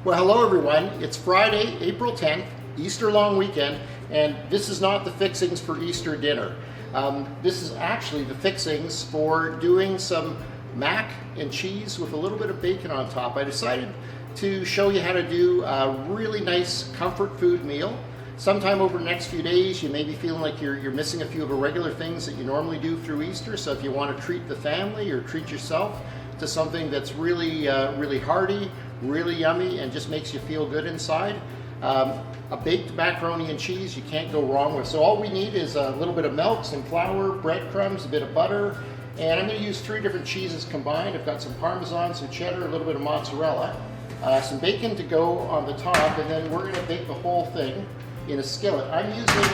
Well, hello everyone. It's Friday, April 10th, Easter long weekend, and this is not the fixings for Easter dinner. This is actually the fixings for doing some mac and cheese with a little bit of bacon on top. I decided to show you how to do a really nice comfort food meal. Sometime over the next few days, you may be feeling like you're missing a few of the regular things that you normally do through Easter. So if you want to treat the family or treat yourself to something that's really, really hearty, really yummy, and just makes you feel good inside, a baked macaroni and cheese you can't go wrong with. So all we need is a little bit of milk, some flour, breadcrumbs, a bit of butter, and I'm going to use 3 different cheeses combined. I've got some Parmesan, some cheddar, a little bit of mozzarella, some bacon to go on the top, and then we're going to bake the whole thing in a skillet. I'm using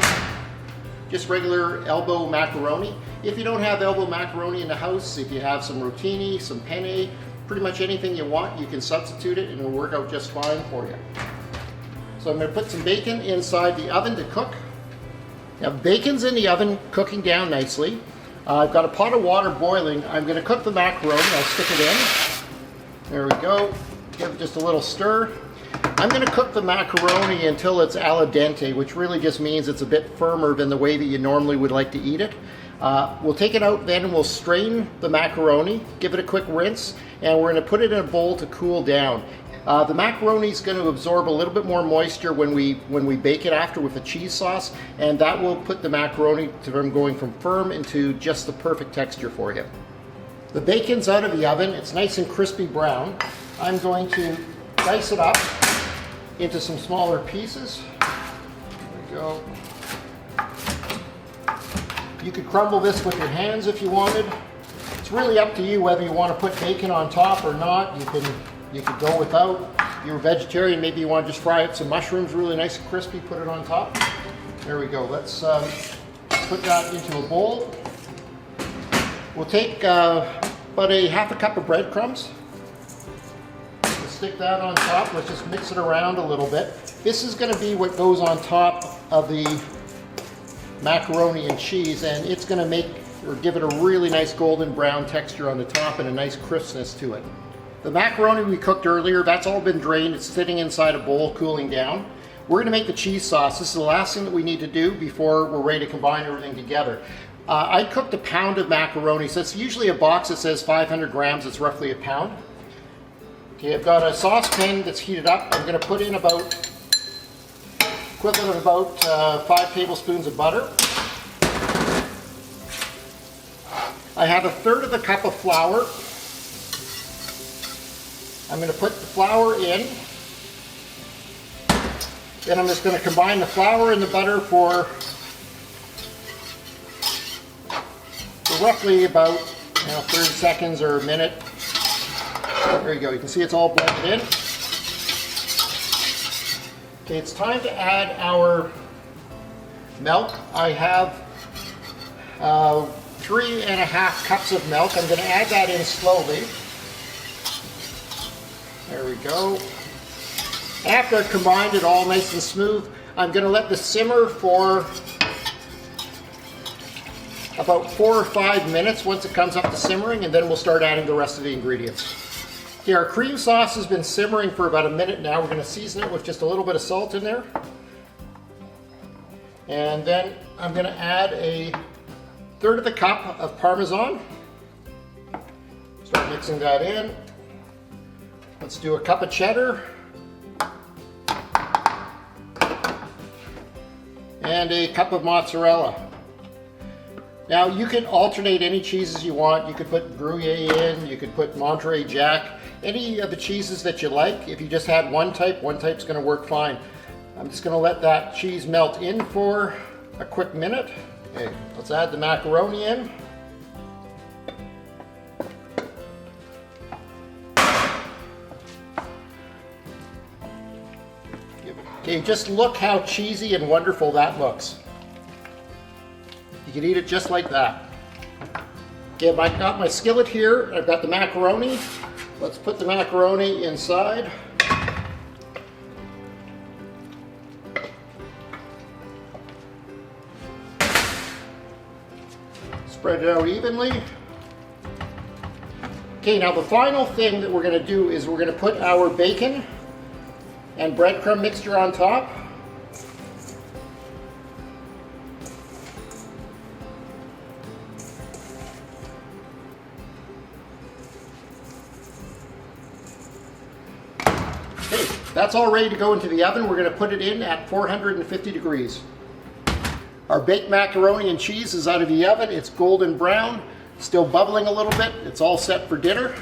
just regular elbow macaroni. If you don't have elbow macaroni in the house, if you have some rotini, some penne, pretty much anything you want, you can substitute it and it'll work out just fine for you. So I'm going to put some bacon inside the oven to cook. Now bacon's in the oven cooking down nicely. I've got a pot of water boiling. I'm going to cook the macaroni. I'll stick it in. There we go. Give it just a little stir. I'm going to cook the macaroni until it's al dente, which really just means it's a bit firmer than the way that you normally would like to eat it. We'll take it out then and we'll strain the macaroni, give it a quick rinse, and we're going to put it in a bowl to cool down. The macaroni is going to absorb a little bit more moisture when we bake it after with the cheese sauce, and that will put the macaroni from going from firm into just the perfect texture for you. The bacon's out of the oven. It's nice and crispy brown. I'm going to dice it up into some smaller pieces. There we go. You could crumble this with your hands if you wanted. It's really up to you whether you want to put bacon on top or not. You could go without. If you're a vegetarian, maybe you want to just fry up some mushrooms really nice and crispy, put it on top. There we go. Let's put that into a bowl. We'll take about a half a cup of breadcrumbs. Stick that on top. Let's just mix it around a little bit. This is going to be what goes on top of the macaroni and cheese, and it's going to make or give it a really nice golden brown texture on the top and a nice crispness to it. The macaroni we cooked earlier, that's all been drained. It's sitting inside a bowl cooling down. We're going to make the cheese sauce. This is the last thing that we need to do before we're ready to combine everything together. I cooked a pound of macaroni, so it's usually a box that says 500 grams. It's roughly a pound. Okay, I've got a saucepan that's heated up. I'm going to put in about equivalent of about 5 tablespoons of butter. I have 1/3 of a cup of flour. I'm going to put the flour in. Then I'm just going to combine the flour and the butter for roughly about 30 seconds or a minute. There you go. You can see it's all blended in. Okay, it's time to add our milk. I have 3.5 cups of milk. I'm going to add that in slowly. There we go. After I've combined it all nice and smooth, I'm going to let this simmer for about 4 or 5 minutes once it comes up to simmering, and then we'll start adding the rest of the ingredients. Okay, our cream sauce has been simmering for about a minute now. We're going to season it with just a little bit of salt in there. And then I'm going to add 1/3 of a cup of Parmesan. Start mixing that in. Let's do a cup of cheddar. And a cup of mozzarella. Now you can alternate any cheeses you want. You could put Gruyere in, you could put Monterey Jack, any of the cheeses that you like. If you just had one type's going to work fine. I'm just going to let that cheese melt in for a quick minute. Okay, let's add the macaroni in. Okay, just look how cheesy and wonderful that looks. You can eat it just like that. Okay, I've got my skillet here. I've got the macaroni. Let's put the macaroni inside. Spread it out evenly. Okay, now the final thing that we're going to do is we're going to put our bacon and breadcrumb mixture on top. Okay, that's all ready to go into the oven. We're going to put it in at 450 degrees. Our baked macaroni and cheese is out of the oven. It's golden brown, still bubbling a little bit. It's all set for dinner.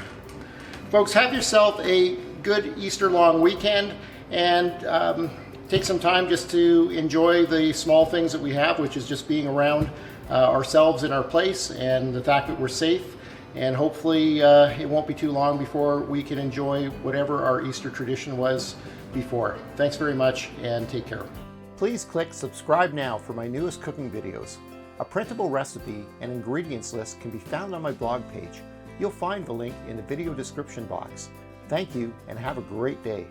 Folks, have yourself a good Easter long weekend, and take some time just to enjoy the small things that we have, which is just being around ourselves in our place and the fact that we're safe. And hopefully it won't be too long before we can enjoy whatever our Easter tradition was before. Thanks very much, and take care. Please click subscribe now for my newest cooking videos. A printable recipe and ingredients list can be found on my blog page. You'll find the link in the video description box. Thank you, and have a great day.